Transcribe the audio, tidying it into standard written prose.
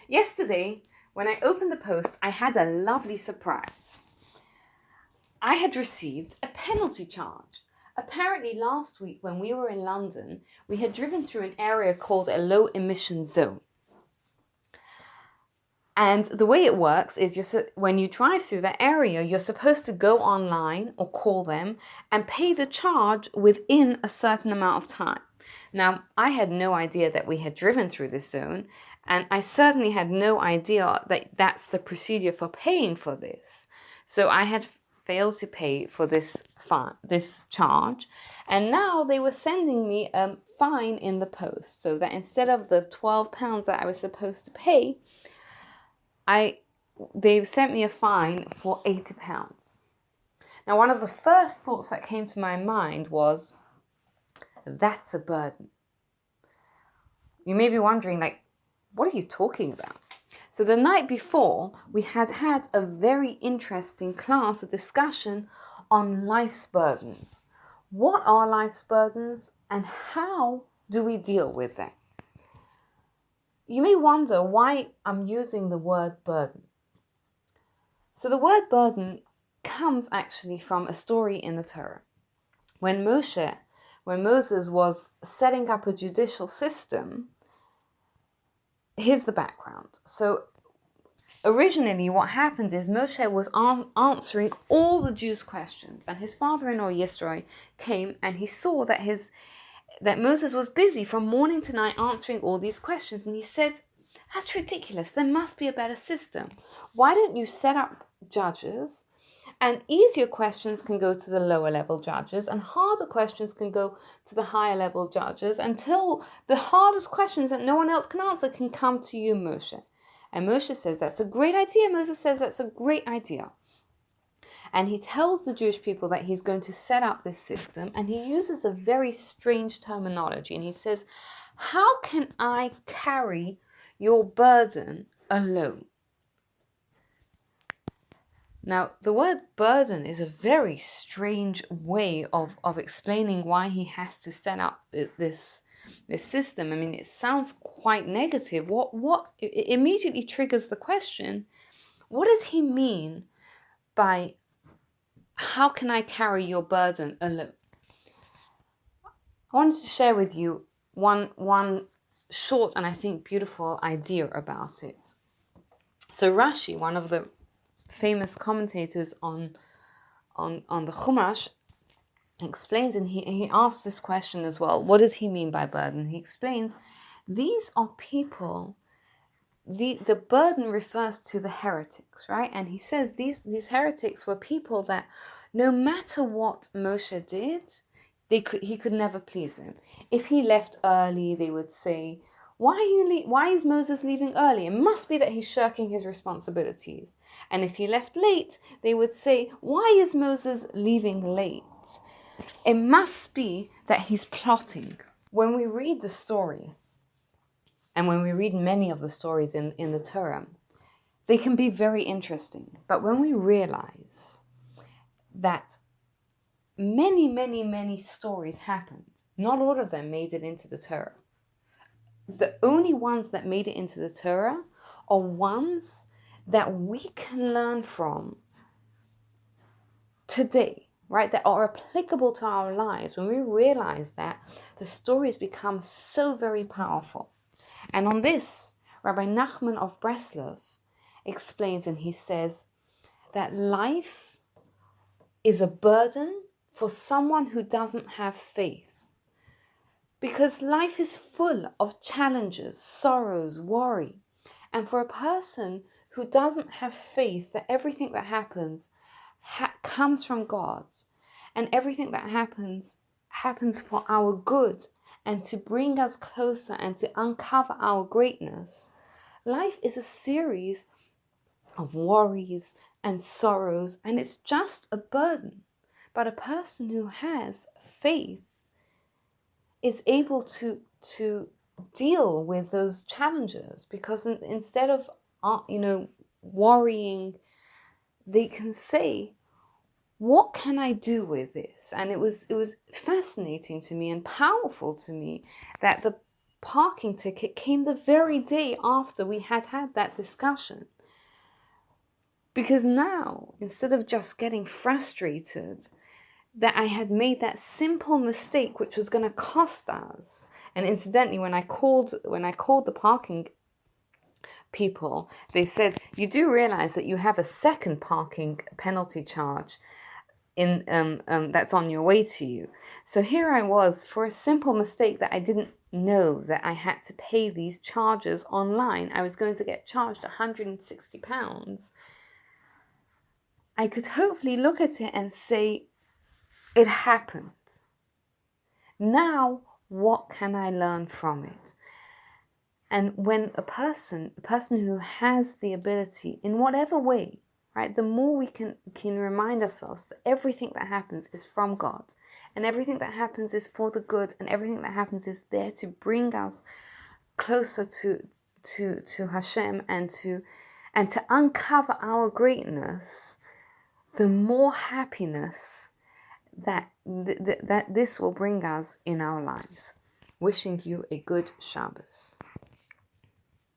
Yesterday, when I opened the post, I had a lovely surprise. I had received a penalty charge. Apparently, last week when we were in London, we had driven through an area called a low emission zone. And the way it works is when you drive through that area, you're supposed to go online or call them and pay the charge within a certain amount of time. Now, I had no idea that we had driven through this zone, and I certainly had no idea that that's the procedure for paying for this. So I had failed to pay for this charge, and now they were sending me a fine in the post, so that instead of the £12 that I was supposed to pay, they've sent me a fine for £80. Now, one of the first thoughts that came to my mind was, that's a burden. You may be wondering, what are you talking about? So the night before, we had a very interesting class, a discussion on life's burdens. What are life's burdens and how do we deal with them? You may wonder why I'm using the word burden. So the word burden comes actually from a story in the Torah. When Moses was setting up a judicial system, here's the background. So originally what happened is Moshe was answering all the Jews' questions, and his father-in-law Yisro came and he saw that Moses was busy from morning to night answering all these questions, and he said, that's ridiculous. There must be a better system. Why don't you set up judges, and easier questions can go to the lower level judges and harder questions can go to the higher level judges until the hardest questions that no one else can answer can come to you, Moshe. And Moshe says, that's a great idea. Moses says, that's a great idea. And he tells the Jewish people that he's going to set up this system, and he uses a very strange terminology. And he says, how can I carry your burden alone? Now, the word burden is a very strange way of explaining why he has to set up this system. I mean, it sounds quite negative. What it immediately triggers the question, what does he mean by how can I carry your burden alone? I wanted to share with you one short and I think beautiful idea about it. So Rashi, one of the famous commentators on the Chumash, explains, and he asks this question as well. What does he mean by burden? He explains, these are people. The burden refers to the heretics, right? And he says these heretics were people that no matter what Moshe did, he could never please them. If he left early, they would say, why is Moses leaving early? It must be that he's shirking his responsibilities. And if he left late, they would say, why is Moses leaving late? It must be that he's plotting. When we read the story, and when we read many of the stories in the Torah, they can be very interesting. But when we realize that many, many, many stories happened, not all of them made it into the Torah. The only ones that made it into the Torah are ones that we can learn from today, right? That are applicable to our lives. When we realize that, the stories become so very powerful. And on this, Rabbi Nachman of Breslov explains, and he says that life is a burden for someone who doesn't have faith. Because life is full of challenges, sorrows, worry. And for a person who doesn't have faith that everything that happens comes from God, and everything that happens for our good and to bring us closer and to uncover our greatness, life is a series of worries and sorrows, and it's just a burden. But a person who has faith is able to deal with those challenges, because instead of worrying, they can say, what can I do with this? And it was fascinating to me and powerful to me that the parking ticket came the very day after we had that discussion. Because now, instead of just getting frustrated that I had made that simple mistake which was going to cost us, and incidentally, when I called the parking people, they said, you do realize that you have a second parking penalty charge in that's on your way to you. So here I was, for a simple mistake that I didn't know that I had to pay these charges online. I was going to get charged £160. I could hopefully look at it and say, it happened. Now, what can I learn from it? And when a person who has the ability, in whatever way, right, the more we can remind ourselves that everything that happens is from God, and everything that happens is for the good, and everything that happens is there to bring us closer to Hashem and to uncover our greatness, the more happiness that this will bring us in our lives. Wishing you a good Shabbos.